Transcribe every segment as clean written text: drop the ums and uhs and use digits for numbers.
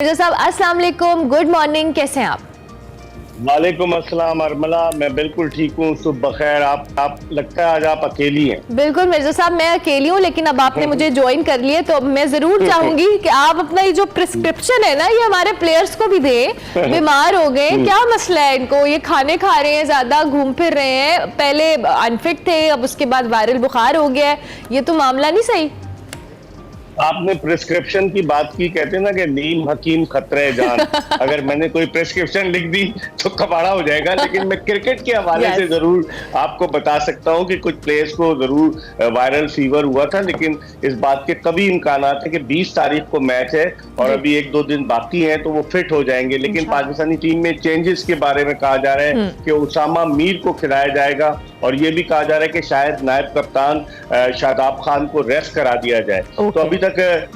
मिर्जा साहब अस्सलाम वालेकुम, गुड मॉर्निंग, कैसे हैं आप? वालेकुम अस्सलाम अरमला, मैं बिल्कुल ठीक हूँ। सुबह खैर। आप लगता है आज आप अकेली हैं? बिल्कुल मिर्जा साहब, मैं अकेली हूँ, लेकिन अब आपने मुझे ज्वाइन कर लिया तो मैं जरूर चाहूंगी कि आप अपना ये जो प्रिस्क्रिप्शन है ना, ये हमारे प्लेयर्स को भी दें। बीमार हो गए, क्या मसला है इनको? ये खाने खा रहे हैं, ज्यादा घूम फिर रहे हैं, पहले अनफिट थे, अब उसके बाद वायरल बुखार हो गया है, ये तो मामला नहीं सही। आपने प्रिस्क्रिप्शन की बात की, कहते हैं ना कि नीम हकीम खतरे जान। अगर मैंने कोई प्रिस्क्रिप्शन लिख दी तो कबाड़ा हो जाएगा, लेकिन मैं क्रिकेट के हवाले से जरूर आपको बता सकता हूं कि कुछ प्लेयर्स को जरूर वायरल फीवर हुआ था, लेकिन इस बात के कभी इम्कान है कि 20 तारीख को मैच है और अभी 1-2 दिन बाकी हैं तो वो फिट हो जाएंगे। लेकिन पाकिस्तानी टीम में चेंजेस के बारे में कहा जा रहा है कि उसामा मीर को खिलाया जाएगा और ये भी कहा जा रहा है कि शायद नायब कप्तान शादाब खान को रेस्ट करा दिया जाए। तो अभी तक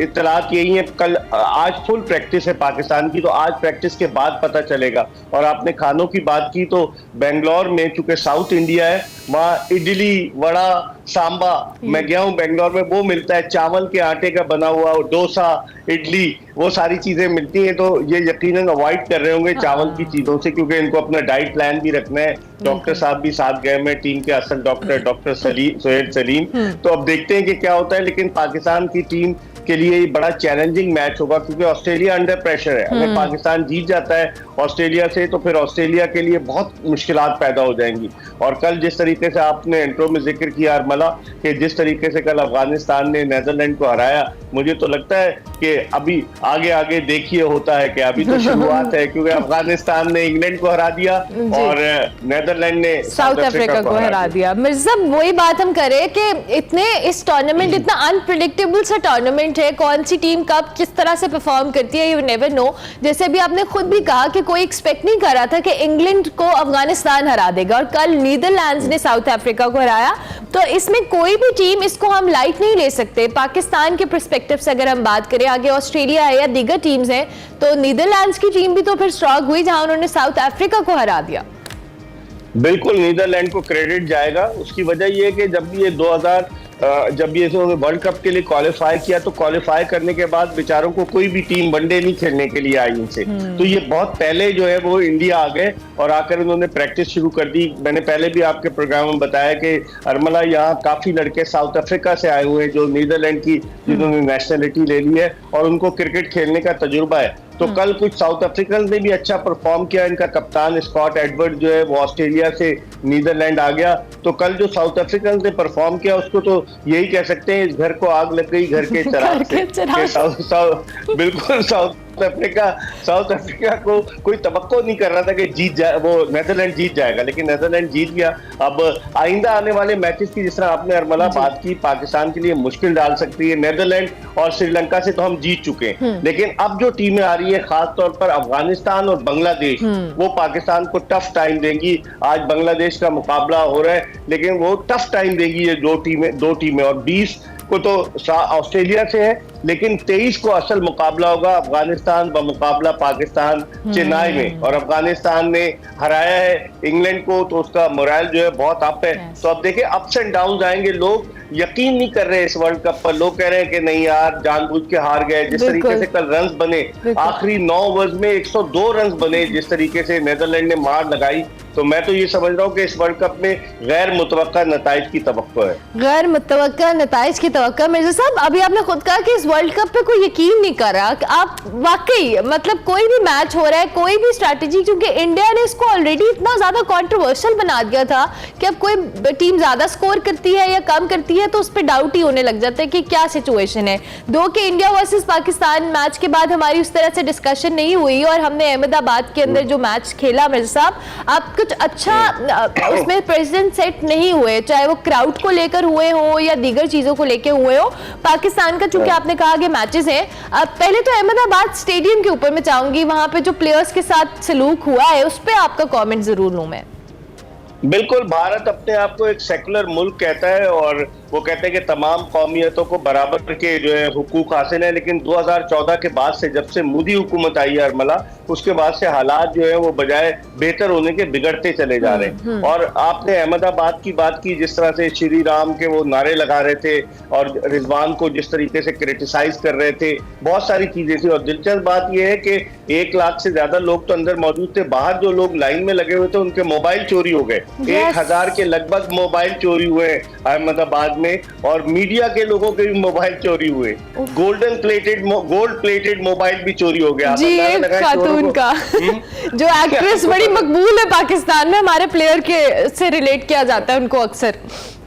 इत्तलात यही है। कल आज फुल प्रैक्टिस है पाकिस्तान की, तो आज प्रैक्टिस के बाद पता चलेगा। और आपने खानों की बात की तो बेंगलोर में, चूंकि साउथ इंडिया है, वहाँ इडली वड़ा सांबा, मैं गया हूँ बेंगलोर में, वो मिलता है। चावल के आटे का बना हुआ डोसा, इडली, वो सारी चीजें मिलती हैं। तो ये यकीनन अवॉइड कर रहे होंगे चावल की चीजों से, क्योंकि इनको अपना डाइट प्लान भी रखना है। डॉक्टर साहब भी साथ गए में, टीम के असल डॉक्टर सोहेल सलीम। तो अब देखते हैं कि क्या होता है। लेकिन पाकिस्तान की टीम के लिए ये बड़ा चैलेंजिंग मैच होगा, क्योंकि ऑस्ट्रेलिया अंडर प्रेशर है। अगर पाकिस्तान जीत जाता है ऑस्ट्रेलिया से तो फिर ऑस्ट्रेलिया के लिए बहुत मुश्किलात पैदा हो जाएंगी। और कल जिस तरीके से आपने इंट्रो में जिक्र किया अरमला, कि जिस तरीके से कल अफगानिस्तान ने नेदरलैंड को हराया, मुझे तो लगता है कि अभी आगे आगे देखिए होता है कि अभी तो शुरुआत है, क्योंकि अफगानिस्तान ने इंग्लैंड को हरा दिया और नेदरलैंड ने साउथ अफ्रीका को हरा दिया। मिर्जा वही बात हम करें कि इतने इस टूर्नामेंट, इतना अनप्रिडिक्टेबल सा टूर्नामेंट है, कौन सी टीम कब किस तरह से परफॉर्म करती है, यू नेवर नो। जैसे अभी आपने खुद भी कहा कि कोई एक्सपेक्ट नहीं कर रहा था कि इंग्लैंड को अफगानिस्तान हरा देगा, और कल नीदरलैंड्स ने साउथ अफ्रीका को हराया। तो इसमें कोई भी टीम, इसको हम लाइट नहीं ले सकते। पाकिस्तान के पर्सपेक्टिव से अगर हम बात करें, आगे ऑस्ट्रेलिया है या दीगर टीम्स हैं, तो नीदरलैंड्स की टीम भी तो फिर स्ट्रॉन्ग हुई जहां उन्होंने साउथ अफ्रीका को हरा दिया। बिल्कुल नीदरलैंड को क्रेडिट जाएगा। उसकी वजह यह है कि जब ये वर्ल्ड कप के लिए क्वालिफाई किया, तो क्वालिफाई करने के बाद बेचारों को कोई भी टीम वनडे नहीं खेलने के लिए आई इनसे। तो ये बहुत पहले जो है वो इंडिया आ गए और आकर उन्होंने प्रैक्टिस शुरू कर दी। मैंने पहले भी आपके प्रोग्राम में बताया कि अरमला, यहाँ काफी लड़के साउथ अफ्रीका से आए हुए हैं जो नीदरलैंड की, जिन्होंने नेशनलिटी ले ली है और उनको क्रिकेट खेलने का तजुर्बा है। तो कल कुछ साउथ अफ्रीकन ने भी अच्छा परफॉर्म किया। इनका कप्तान स्कॉट एडवर्ड जो है वो ऑस्ट्रेलिया से नीदरलैंड आ गया। तो कल जो साउथ अफ्रीकन ने परफॉर्म किया, उसको तो यही कह सकते हैं, इस घर को आग लग गई घर के चिराग से। बिल्कुल साउथ अफ्रीका को कोई तवक्को नहीं कर रहा था कि जीत जाए, वो नेदरलैंड जीत जाएगा, लेकिन नेदरलैंड जीत गया। अब आइंदा आने वाले मैचेस की, जिस तरह आपने अरमला बात की, पाकिस्तान के लिए मुश्किल डाल सकती है। नेदरलैंड और श्रीलंका से तो हम जीत चुके हैं, लेकिन अब जो टीमें आ रही है, खास तौर पर अफगानिस्तान और बांग्लादेश, वो पाकिस्तान को टफ टाइम देंगी। आज बांग्लादेश का मुकाबला हो रहा है, लेकिन वो टफ टाइम देगी ये दो टीमें। और 20 को तो ऑस्ट्रेलिया से है, लेकिन 23 को असल मुकाबला होगा अफगानिस्तान बमुकाबला पाकिस्तान चेन्नई में। और अफगानिस्तान ने हराया है इंग्लैंड को, तो उसका मोरल जो है बहुत अप है। तो अब देखिए अप्स एंड डाउन आएंगे। लोग यकीन नहीं कर रहे इस वर्ल्ड कप पर, लोग कह रहे हैं कि नहीं यार जानबूझ के हार गए। जिस तरीके से कल रन्स बने, आखिरी 9 ओवर्स में 102 रन्स बने, जिस तरीके से नेदरलैंड ने मार लगाई, तो मैं तो ये समझ रहा हूँ कि इस वर्ल्ड कप में गैर मुतवक्का नताइज की तवक्को है। गैर मुतवक्का नताइज की तवक्को। मिर्जा साहब, अभी आपने खुद कहा कि इस वर्ल्ड कप पे कोई यकीन नहीं कर रहा। आप वाकई, मतलब कोई भी मैच हो रहा है, कोई भी स्ट्रैटेजी, क्योंकि इंडिया ने इसको ऑलरेडी इतना ज्यादा कंट्रोवर्शियल बना दिया था कि अब कोई टीम ज्यादा स्कोर करती है या कम करती है तो उस पर डाउट ही होने लग जाता है कि क्या सिचुएशन है। दो के इंडिया वर्सेस पाकिस्तान मैच के बाद हमारी उस तरह से डिस्कशन नहीं हुई और हमने अहमदाबाद के अंदर जो मैच खेला, मिर्जा साहब, आप कुछ अच्छा उसमें प्रेसिडेंट सेट नहीं हुए, चाहे वो क्राउड को लेकर हुए हो या दीगर चीजों को लेकर हुए हो। पाकिस्तान का चूंकि आपने कहा कि मैचेस हैं, पहले तो अहमदाबाद स्टेडियम के ऊपर मैं चाहूंगी, वहां पे जो प्लेयर्स के साथ सलूक हुआ है उस पर आपका कमेंट जरूर लूं मैं। बिल्कुल, भारत अपने आप को एक सेकुलर मुल्क कहता है और वो कहते हैं कि तमाम कौमियतों को बराबर के जो है हुकूक हासिल है, लेकिन 2014 के बाद से, जब से मोदी हुकूमत आई है अरमला, उसके बाद से हालात जो है वो बजाय बेहतर होने के बिगड़ते चले जा रहे हैं। और आपने अहमदाबाद की बात की, जिस तरह से श्री राम के वो नारे लगा रहे थे और रिजवान को जिस तरीके से क्रिटिसाइज कर रहे थे, बहुत सारी चीजें थी। और दिलचस्प बात यह है कि 1 लाख से ज्यादा लोग तो अंदर मौजूद थे, बाहर जो लोग लाइन में लगे हुए थे उनके मोबाइल चोरी हो गए। 1000 के लगभग मोबाइल चोरी हुए अहमदाबाद में, और मीडिया के लोगों के भी मोबाइल चोरी हुए। गोल्ड प्लेटेड मोबाइल भी चोरी हो गया। जी, एक खातून का जो एक्ट्रेस बड़ी मकबूल है पाकिस्तान में, हमारे प्लेयर के से रिलेट किया जाता है उनको अक्सर।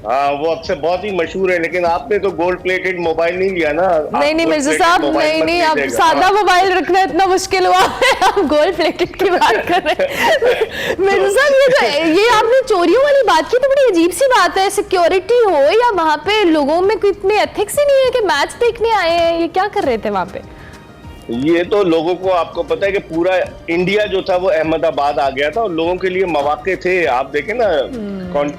हाँ, वो अक्सर बहुत ही मशहूर है, लेकिन आपने तो गोल्ड प्लेटेड मोबाइल नहीं लिया ना। नहीं मिर्जा साहब, नहीं, अब सादा मोबाइल रखना इतना मुश्किल हुआ है, आप गोल्ड प्लेटेड की बात कर रहे हैं। मिर्जा साहब, ये आपने चोरियों वाली बात की तो बड़ी अजीब सी बात है। सिक्योरिटी हो या वहाँ पे लोगों में कोई इतने एथिक्स ही नहीं है कि मैच देखने आए हैं, ये क्या कर रहे थे वहाँ पे? ये तो लोगों को, आपको पता है कि पूरा इंडिया जो था वो अहमदाबाद आ गया था, और लोगों के लिए मौके थे। आप देखें ना,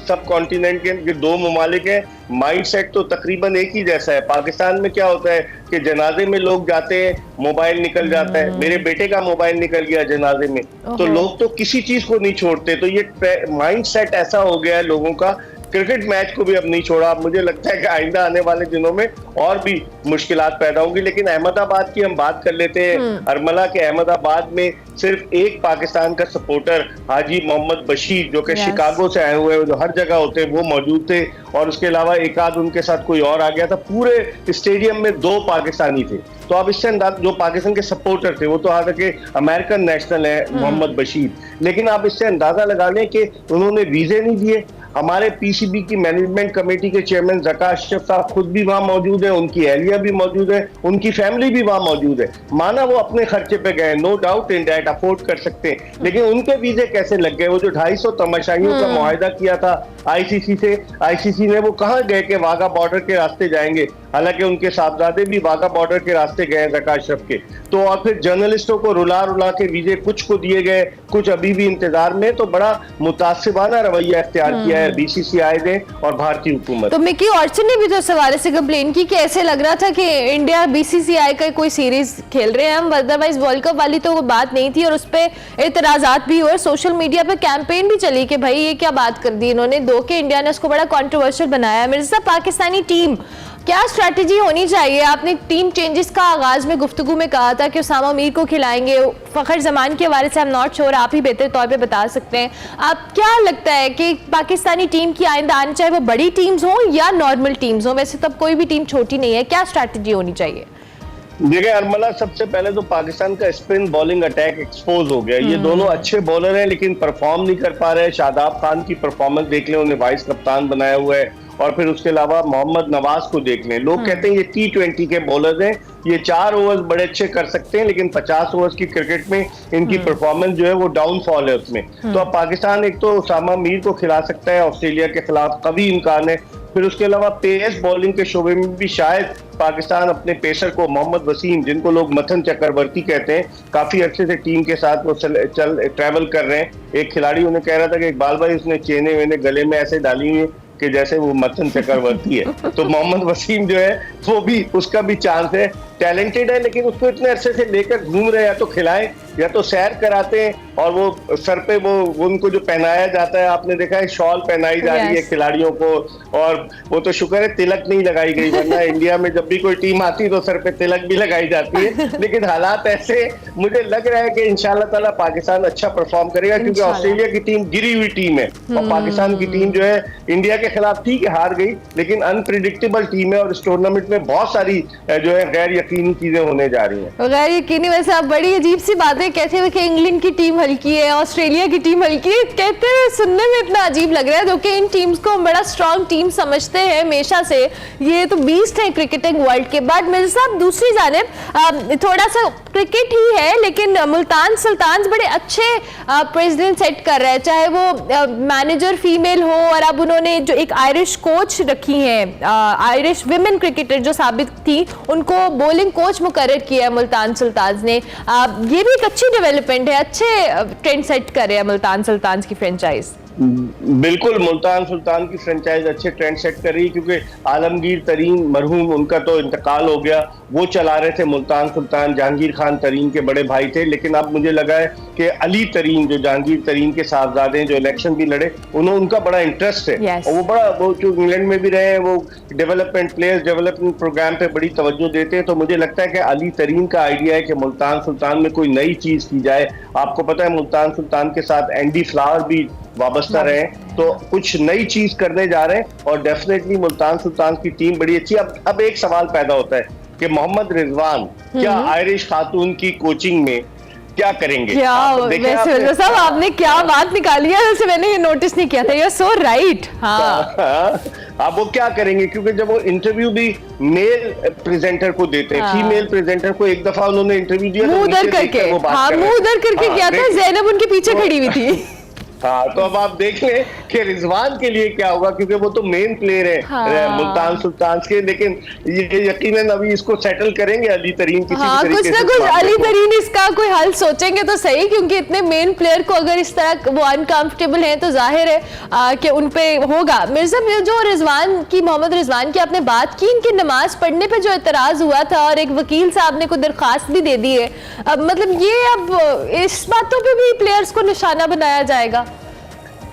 सब कॉन्टिनेंट के 2 ममालिक हैं, माइंडसेट तो तकरीबन एक ही जैसा है। पाकिस्तान में क्या होता है कि जनाजे में लोग जाते हैं, मोबाइल निकल जाता है। मेरे बेटे का मोबाइल निकल गया जनाजे में, तो लोग तो किसी चीज को नहीं छोड़ते। तो ये माइंडसेट ऐसा हो गया है लोगों का। क्रिकेट मैच को भी अब नहीं छोड़ा। अब मुझे लगता है कि आइंदा आने वाले दिनों में और भी मुश्किलात पैदा होंगी। लेकिन अहमदाबाद की हम बात कर लेते हैं अरमला के। अहमदाबाद में सिर्फ एक पाकिस्तान का सपोर्टर हाजी मोहम्मद बशीर, जो कि शिकागो से आए हुए हैं, जो हर जगह होते हैं, वो मौजूद थे। और उसके अलावा एक आध उनके साथ कोई और आ गया था। पूरे स्टेडियम में 2 पाकिस्तानी थे। तो आप इससे अंदाज, जो पाकिस्तान के सपोर्टर थे वो तो हालांकि अमेरिकन नेशनल है मोहम्मद बशीर, लेकिन आप इससे अंदाजा लगा लें कि उन्होंने वीजे नहीं दिए। हमारे पीसीबी की मैनेजमेंट कमेटी के चेयरमैन ज़का अशरफ साहब खुद भी वहां मौजूद है, उनकी अहलिया भी मौजूद है, उनकी फैमिली भी वहां मौजूद है। माना वो अपने खर्चे पे गए, no doubt in that, afford कर सकते हैं, लेकिन उनके वीजे कैसे लग गए? वो जो 250 तमाशाइयों का मुआहिदा किया था आईसीसी से, आईसीसी ने वो कहाँ गए कि वाघा बॉर्डर के रास्ते जाएंगे? हालांकि उनके साहबजादे भी वाघा बॉर्डर के रास्ते गए ज़का अशरफ के। तो और फिर जर्नलिस्टों को रुला रुला के वीजे कुछ को दिए गए, कुछ अभी भी इंतजार में। तो बड़ा मुतासिबाना रवैया इख्तियार किया है बीसीसीआई ने और भारतीय हुकूमत। तो मिकी ऑर्चन ने भी तो इस हवाले से कंप्लेन की कि ऐसे लग रहा था कि इंडिया बीसीसीआई का कोई सीरीज खेल रहे हैं हम, अदरवाइज वर्ल्ड कप वाली तो कोई बात नहीं थी। और उस पर एतराजात भी हुए, सोशल मीडिया पे कैंपेन भी चली कि भाई ये क्या बात कर दी इन्होंने, दो के इंडिया ने उसको बड़ा कंट्रोवर्शियल बनाया। मिर्जा, पाकिस्तानी टीम क्या स्ट्रैटेजी होनी चाहिए? आपने टीम चेंजेस का आगाज में गुफ्तगू में कहा था कि उसामा मीर को खिलाएंगे, फखर जमान के हवाले से आई एम नॉट श्योर, आप ही बेहतर तौर पे बता सकते हैं। आप क्या लगता है कि पाकिस्तानी टीम की आइंदा आनी चाहिए, वो बड़ी टीम्स हो या नॉर्मल टीम्स हो? वैसे तब कोई भी टीम छोटी नहीं है, क्या स्ट्रैटेजी होनी चाहिए? देखिए अरमला, सबसे पहले तो पाकिस्तान का स्पिन बॉलिंग अटैक एक्सपोज हो गया। ये दोनों अच्छे बॉलर हैं लेकिन परफॉर्म नहीं कर पा रहे। शादाब खान की परफॉर्मेंस देख लें, उन्हें वाइस कप्तान बनाया हुआ है। और फिर उसके अलावा मोहम्मद नवाज को देख लें, लोग कहते हैं ये T20 के बॉलर हैं, ये 4 ओवर्स बड़े अच्छे कर सकते हैं, लेकिन 50 ओवर्स की क्रिकेट में इनकी परफॉर्मेंस जो है वो डाउनफॉल है उसमें। तो अब पाकिस्तान एक तो उसामा मीर को खिला सकता है, ऑस्ट्रेलिया के खिलाफ कभी इम्कान है। फिर उसके अलावा पेस बॉलिंग के शोबे में भी शायद पाकिस्तान अपने पेसर को मोहम्मद वसीम, जिनको लोग मथन चक्रवर्ती कहते हैं, काफी अच्छे से टीम के साथ वो ट्रैवल कर रहे हैं। एक खिलाड़ी उन्हें कह रहा था कि इकबाल भाई उसने चेने वेने गले में ऐसे डाली हुई कि जैसे वो मथन चक्रवर्ती है। तो मोहम्मद वसीम जो है वो भी, उसका भी चांस है, टैलेंटेड है, लेकिन उसको इतने अरसे से लेकर घूम रहे, या तो खिलाएं या तो सैर कराते हैं। और वो सर पे वो उनको जो पहनाया जाता है, आपने देखा है शॉल पहनाई जा रही है खिलाड़ियों को, और वो तो शुक्र है तिलक नहीं लगाई गई, वरना इंडिया में जब भी कोई टीम आती तो सर पे तिलक भी लगाई जाती है। लेकिन हालात ऐसे, मुझे लग रहा है कि इंशाल्लाह ताला पाकिस्तान अच्छा परफॉर्म करेगा, क्योंकि ऑस्ट्रेलिया की टीम गिरी हुई टीम है और पाकिस्तान की टीम जो है इंडिया के खिलाफ ठीक है हार गई, लेकिन अनप्रिडिक्टेबल टीम है। और इस टूर्नामेंट में बहुत सारी जो है गैर यकीनी चीजें होने जा रही हैं। गैर यकीनी, वैसे आप बड़ी अजीब सी बातें कहते हुए कि इंग्लैंड की टीम हल्की है, ऑस्ट्रेलिया की टीम हल्की है, कहते हुए सुनने में इतना अजीब लग रहा है, क्योंकि इन टीम्स को हम बड़ा स्ट्रॉन्ग टीम समझते हैं हमेशा से। ये तो बीस्ट है क्रिकेटिंग वर्ल्ड के। बाद मिर्जा साहब, दूसरी जानिब थोड़ा सा क्रिकेट ही है, लेकिन मुल्तान सुल्तान्स बड़े अच्छे प्रेसिडेंट सेट कर रहे हैं, चाहे वो मैनेजर फीमेल हो, और अब उन्होंने जो एक आयरिश कोच रखी है, आयरिश विमेन क्रिकेटर जो साबित थी, उनको बॉलिंग कोच मुकर्रर किया है मुल्तान सुल्तान्स ने। ये भी एक अच्छी डेवलपमेंट है, अच्छे ट्रेंड सेट कर रहे हैं मुल्तान सुल्तान्स की फ्रेंचाइज। बिल्कुल मुल्तान सुल्तान की फ्रेंचाइज अच्छे ट्रेंड सेट कर रही है, क्योंकि आलमगीर तरीन मरहूम, उनका तो इंतकाल हो गया, वो चला रहे थे मुल्तान सुल्तान, जहांगीर खान तरीन के बड़े भाई थे। लेकिन अब मुझे लगा है कि अली तरीन जो जहांगीर तरीन के साहबजादे हैं, जो इलेक्शन भी लड़े, उनका बड़ा इंटरेस्ट है। Yes. और वो जो इंग्लैंड में भी रहे हैं, वो डेवलपमेंट प्लेयर्स डेवलपमेंट प्रोग्राम पे बड़ी तवज्जो देते हैं। तो मुझे लगता है कि अली तरीन का आइडिया है कि मुल्तान सुल्तान में कोई नई चीज की जाए। आपको पता है मुल्तान सुल्तान के साथ एंडी फ्लावर भी वाबस्ता रहे, तो कुछ नई चीज करने जा रहे हैं और डेफिनेटली मुल्तान सुल्तान की टीम बड़ी अच्छी। अब एक सवाल पैदा होता है कि मोहम्मद रिजवान क्या आयरिश खातून की कोचिंग में क्या करेंगे? क्या वैसे साहब आपने क्या बात निकाली है, वैसे मैंने ये नोटिस नहीं किया था। You are so right. हाँ, अब वो क्या करेंगे, क्योंकि जब वो इंटरव्यू भी मेल प्रेजेंटर को देते हैं, फीमेल प्रेजेंटर को एक दफा उन्होंने इंटरव्यू दिया, मुंह उधर करके, हाँ मुंह उधर करके किया था, जैनब उनके पीछे खड़ी हुई थी। हाँ, तो अब आप देख लें कि रिजवान के लिए क्या होगा, क्योंकि वो तो मेन प्लेयर है मुल्तान सुल्तान के। लेकिन ये यकीनन अभी इसको सेटल करेंगे अली तरीन किसी कुछ ना कुछ अली तरीन इसका कोई हल सोचेंगे तो सही, क्योंकि इतने मेन प्लेयर को अगर इस तरह वो अनकंफर्टेबल हैं तो जाहिर है कि उन पे होगा। मिर्जा जो रिजवान की, मोहम्मद रिजवान की आपने बात की, इनकी नमाज पढ़ने पे जो एतराज हुआ था और एक वकील साहब ने कोई दरखास्त भी दे दी है, मतलब ये अब इस बातों पे भी प्लेयर्स को निशाना बनाया जाएगा।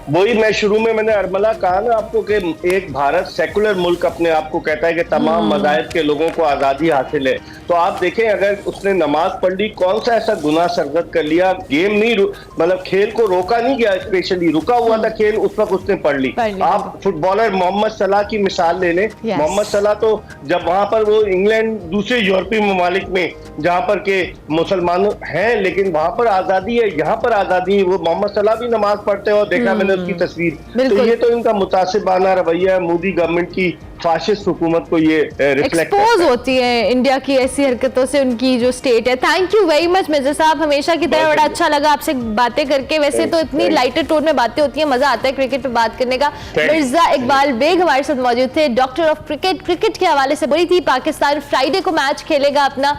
वही मैं शुरू में मैंने अरमला कहा ना आपको कि एक भारत सेकुलर मुल्क अपने आप को कहता है कि तमाम मज़ाहिब के लोगों को आज़ादी हासिल है। तो आप देखें, अगर उसने नमाज पढ़ ली, कौन सा ऐसा गुनाह सरजद कर लिया? गेम नहीं, मतलब खेल को रोका नहीं गया, स्पेशली रुका हुआ था खेल, उस वक्त उसने पढ़ ली। आप फुटबॉलर मोहम्मद सलाह की मिसाल ले लें। मोहम्मद सलाह तो जब वहां पर वो इंग्लैंड दूसरे यूरोपीय ममालिक में जहां पर के मुसलमान हैं, लेकिन वहां पर आज़ादी है, यहाँ पर आज़ादी है, वो मोहम्मद सलाह भी नमाज पढ़ते हैं और देखा मैंने उसकी तस्वीर। तो ये तो इनका मुतासिबाना रवैया मोदी गवर्नमेंट की फाशिस्ट हुकूमत को ये रिफ्लेक्ट एक्सपोज होती है इंडिया की ऐसी हरकतों से, उनकी जो स्टेट है। Thank you very much Mirza साहब, हमेशा की तरह बड़ा अच्छा लगा आपसे बातें करके। वैसे तो इतनी लाइटर टोन में बातें होती हैं, मजा आता है क्रिकेट पे बात करने का। मिर्जा इकबाल बेग हमारे साथ मौजूद थे, डॉक्टर ऑफ क्रिकेट। क्रिकेट के हवाले से बोली थी, पाकिस्तान फ्राइडे को मैच खेलेगा अपना,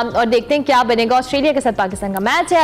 और देखते हैं क्या बनेगा। ऑस्ट्रेलिया के साथ पाकिस्तान का मैच है।